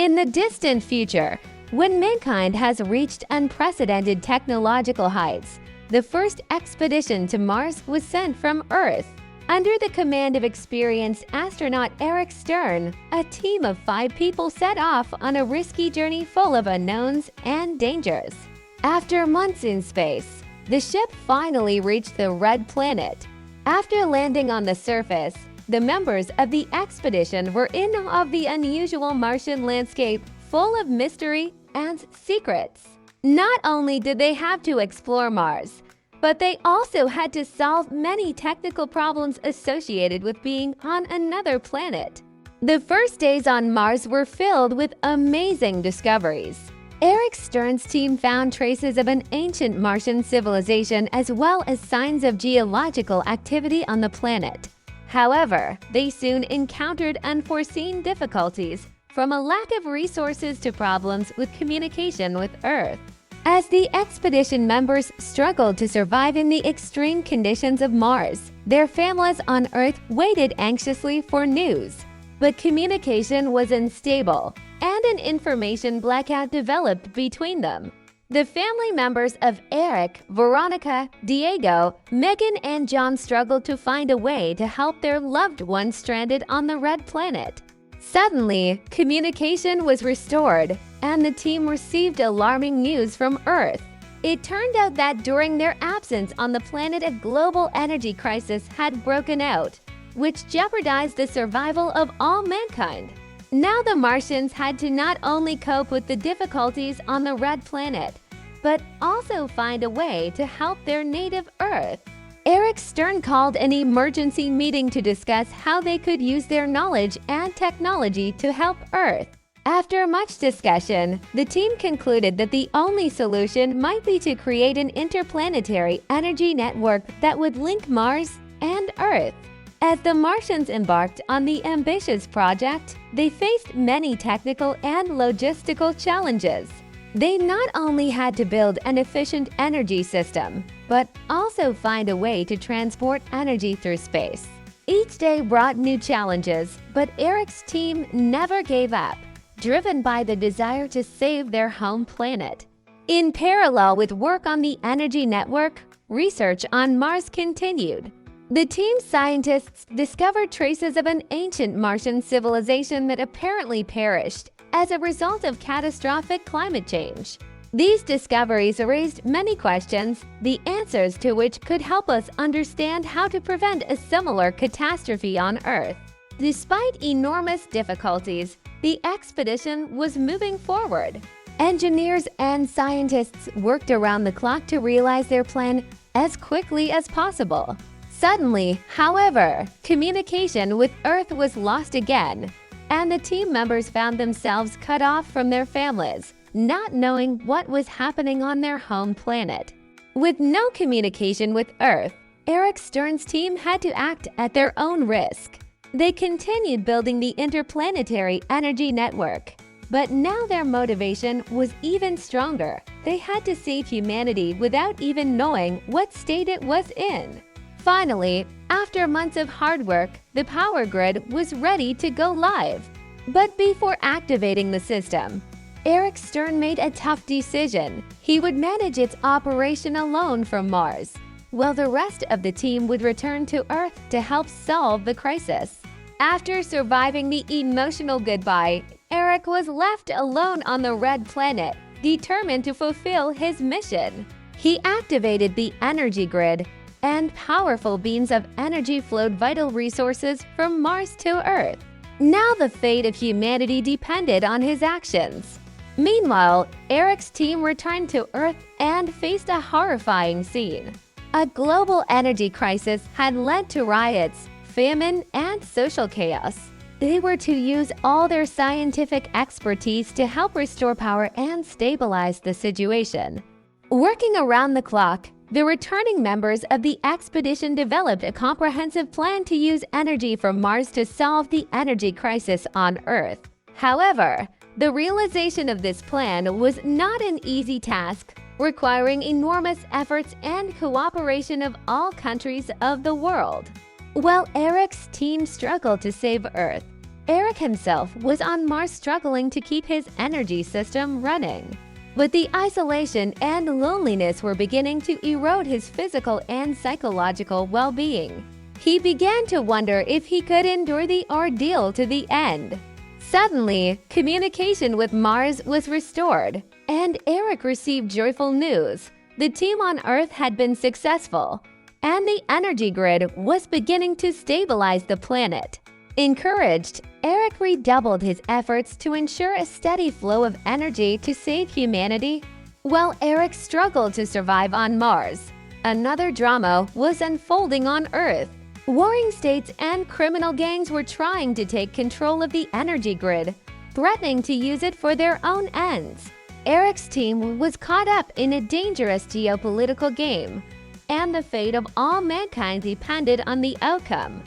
In the distant future, when mankind has reached unprecedented technological heights, the first expedition to Mars was sent from Earth. Under the command of experienced astronaut Eric Stern, a team of 5 people set off on a risky journey full of unknowns and dangers. After months in space, the ship finally reached the Red Planet. After landing on the surface, the members of the expedition were in awe of the unusual Martian landscape full of mystery and secrets. Not only did they have to explore Mars, but they also had to solve many technical problems associated with being on another planet. The first days on Mars were filled with amazing discoveries. Eric Stern's team found traces of an ancient Martian civilization as well as signs of geological activity on the planet. However, they soon encountered unforeseen difficulties, from a lack of resources to problems with communication with Earth. As the expedition members struggled to survive in the extreme conditions of Mars, their families on Earth waited anxiously for news. But communication was unstable, and an information blackout developed between them. The family members of Eric, Veronica, Diego, Megan, and John struggled to find a way to help their loved ones stranded on the Red Planet. Suddenly, communication was restored, and the team received alarming news from Earth. It turned out that during their absence on the planet, a global energy crisis had broken out, which jeopardized the survival of all mankind. Now the Martians had to not only cope with the difficulties on the Red Planet, but also find a way to help their native Earth. Eric Stern called an emergency meeting to discuss how they could use their knowledge and technology to help Earth. After much discussion, the team concluded that the only solution might be to create an interplanetary energy network that would link Mars and Earth. As the Martians embarked on the ambitious project, they faced many technical and logistical challenges. They not only had to build an efficient energy system, but also find a way to transport energy through space. Each day brought new challenges, but Eric's team never gave up, driven by the desire to save their home planet. In parallel with work on the energy network, research on Mars continued. The team's scientists discovered traces of an ancient Martian civilization that apparently perished as a result of catastrophic climate change. These discoveries raised many questions, the answers to which could help us understand how to prevent a similar catastrophe on Earth. Despite enormous difficulties, the expedition was moving forward. Engineers and scientists worked around the clock to realize their plan as quickly as possible. Suddenly, however, communication with Earth was lost again, and the team members found themselves cut off from their families, not knowing what was happening on their home planet. With no communication with Earth, Eric Stern's team had to act at their own risk. They continued building the interplanetary energy network, but now their motivation was even stronger. They had to save humanity without even knowing what state it was in. Finally, after months of hard work, the power grid was ready to go live. But before activating the system, Eric Stern made a tough decision. He would manage its operation alone from Mars, while the rest of the team would return to Earth to help solve the crisis. After surviving the emotional goodbye, Eric was left alone on the Red Planet, determined to fulfill his mission. He activated the energy grid, and powerful beams of energy flowed vital resources from Mars to Earth. Now the fate of humanity depended on his actions. Meanwhile, Eric's team returned to Earth and faced a horrifying scene. A global energy crisis had led to riots, famine, and social chaos. They were to use all their scientific expertise to help restore power and stabilize the situation. Working around the clock, the returning members of the expedition developed a comprehensive plan to use energy from Mars to solve the energy crisis on Earth. However, the realization of this plan was not an easy task, requiring enormous efforts and cooperation of all countries of the world. While Eric's team struggled to save Earth, Eric himself was on Mars struggling to keep his energy system running. But the isolation and loneliness were beginning to erode his physical and psychological well-being. He began to wonder if he could endure the ordeal to the end. Suddenly, communication with Mars was restored, and Eric received joyful news. The team on Earth had been successful, and the energy grid was beginning to stabilize the planet. Encouraged, Eric redoubled his efforts to ensure a steady flow of energy to save humanity. While Eric struggled to survive on Mars, another drama was unfolding on Earth. Warring states and criminal gangs were trying to take control of the energy grid, threatening to use it for their own ends. Eric's team was caught up in a dangerous geopolitical game, and the fate of all mankind depended on the outcome.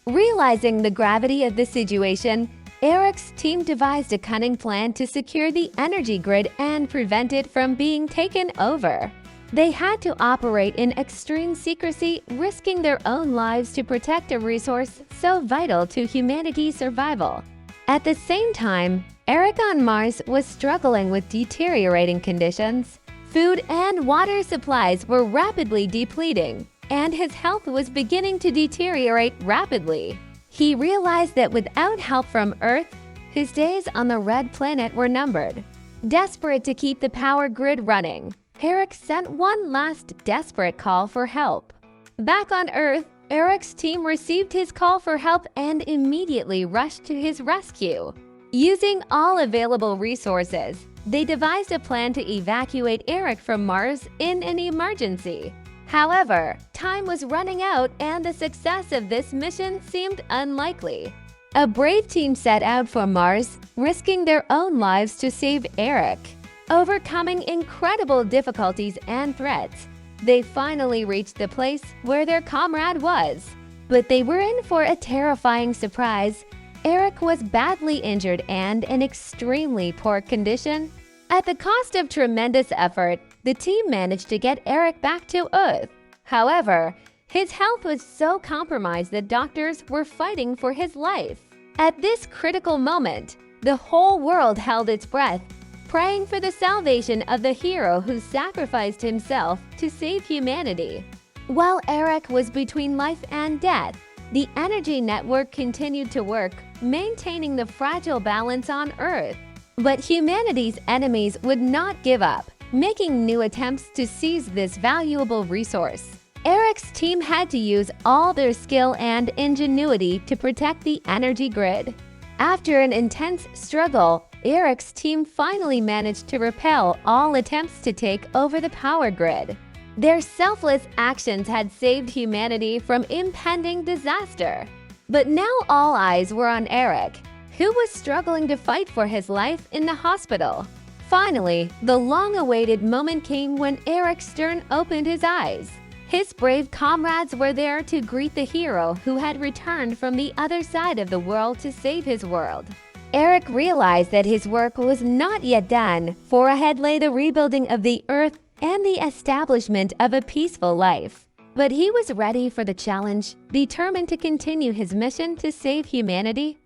Realizing the gravity of the situation, Eric's team devised a cunning plan to secure the energy grid and prevent it from being taken over. They had to operate in extreme secrecy, risking their own lives to protect a resource so vital to humanity's survival. At the same time, Eric on Mars was struggling with deteriorating conditions. Food and water supplies were rapidly depleting, and his health was beginning to deteriorate rapidly. He realized that without help from Earth, his days on the red planet were numbered. Desperate to keep the power grid running, Eric sent one last desperate call for help. Back on Earth, Eric's team received his call for help and immediately rushed to his rescue. Using all available resources, they devised a plan to evacuate Eric from Mars in an emergency. However, time was running out and the success of this mission seemed unlikely. A brave team set out for Mars, risking their own lives to save Eric. Overcoming incredible difficulties and threats, they finally reached the place where their comrade was. But they were in for a terrifying surprise. Eric was badly injured and in extremely poor condition. At the cost of tremendous effort, the team managed to get Eric back to Earth. However, his health was so compromised that doctors were fighting for his life. At this critical moment, the whole world held its breath, praying for the salvation of the hero who sacrificed himself to save humanity. While Eric was between life and death, the energy network continued to work, maintaining the fragile balance on Earth. But humanity's enemies would not give up, making new attempts to seize this valuable resource. Eric's team had to use all their skill and ingenuity to protect the energy grid. After an intense struggle, Eric's team finally managed to repel all attempts to take over the power grid. Their selfless actions had saved humanity from impending disaster. But now all eyes were on Eric, who was struggling to fight for his life in the hospital. Finally, the long-awaited moment came when Eric Stern opened his eyes. His brave comrades were there to greet the hero who had returned from the other side of the world to save his world. Eric realized that his work was not yet done, for ahead lay the rebuilding of the Earth and the establishment of a peaceful life. But he was ready for the challenge, determined to continue his mission to save humanity.